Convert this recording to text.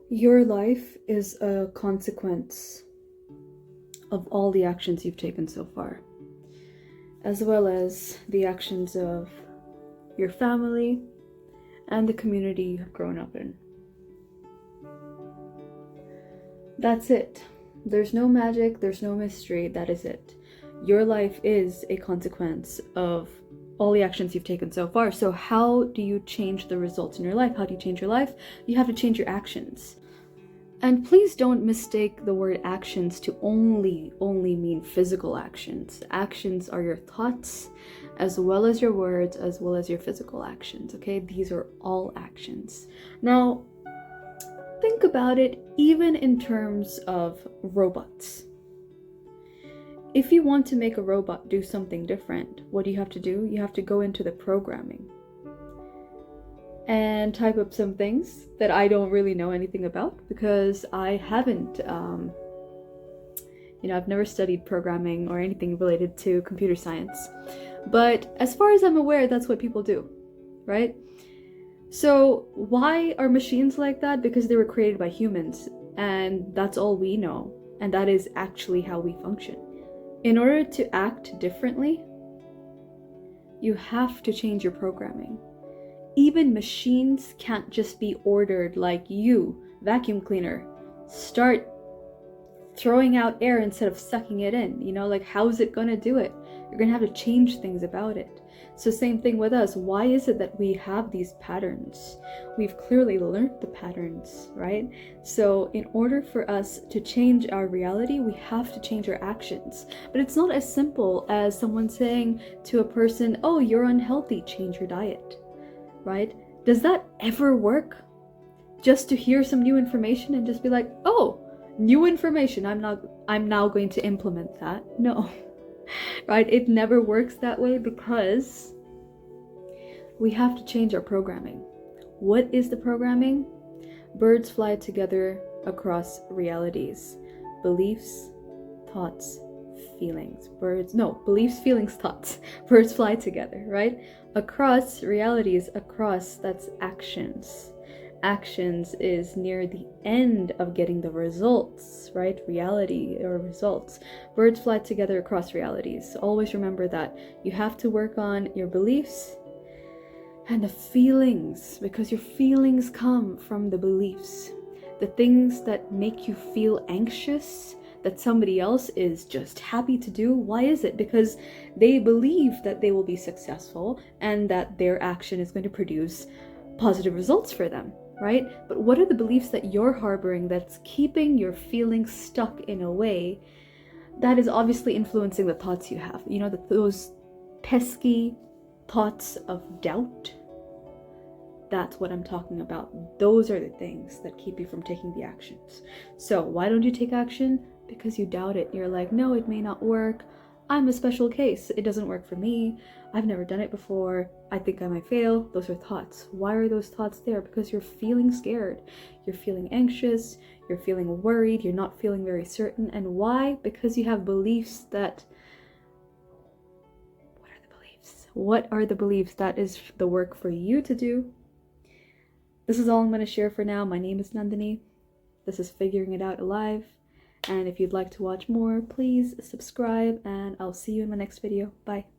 Your life is a consequence of all the actions you've taken so far, as well as the actions of your family and the community you have grown up in. That's it. There's no magic, there's no mystery, that is it. Your life is a consequence of all the actions you've taken so far. So how do you change the results in your life? How do you change your life? You have to change your actions. And please don't mistake the word actions to only mean physical actions. Actions are your thoughts, as well as your words, as well as your physical actions, okay? These are all actions. Now, think about it even in terms of robots. If you want to make a robot do something different, what do you have to do? You have to go into the programming and type up some things that I don't really know anything about because I haven't, I've never studied programming or anything related to computer science. But as far as I'm aware, that's what people do, right? So why are machines like that? Because they were created by humans, and that's all we know, and that is actually how we function. In order to act differently, you have to change your programming. Even machines can't just be ordered like you, vacuum cleaner, start throwing out air instead of sucking it in. Like, how's it gonna do it? You're gonna have to change things about it. So same thing with us. Why is it that we have these patterns? We've clearly learned the patterns, right? So in order for us to change our reality, we have to change our actions. But it's not as simple as someone saying to a person, oh, you're unhealthy, change your diet, right? Does that ever work? Just to hear some new information and just be like, oh, new information, I'm now going to implement that. No. Right? It never works that way because we have to change our programming. What is the programming? Birds fly together across realities. Beliefs, thoughts, feelings. Beliefs, feelings, thoughts. Birds fly together, right? Across realities, that's actions. Actions is near the end of getting the results, right? Reality or results. Birds fly together across realities. Always remember that. You have to work on your beliefs and the feelings, because your feelings come from the beliefs. The things that make you feel anxious, that somebody else is just happy to do. Why is it? Because they believe that they will be successful and that their action is going to produce positive results for them. Right? But what are the beliefs that you're harboring that's keeping your feelings stuck in a way that is obviously influencing the thoughts you have? Those pesky thoughts of doubt. That's what I'm talking about. Those are the things that keep you from taking the actions. So why don't you take action? Because you doubt it. You're like, no, it may not work. I'm a special case. It doesn't work for me. I've never done it before. I think I might fail. Those are thoughts. Why are those thoughts there? Because you're feeling scared. You're feeling anxious. You're feeling worried. You're not feeling very certain. And why? Because you have beliefs that... What are the beliefs? What are the beliefs? That is the work for you to do. This is all I'm going to share for now. My name is Nandini. This is Figuring It Out Alive. And if you'd like to watch more, please subscribe, and I'll see you in my next video. Bye.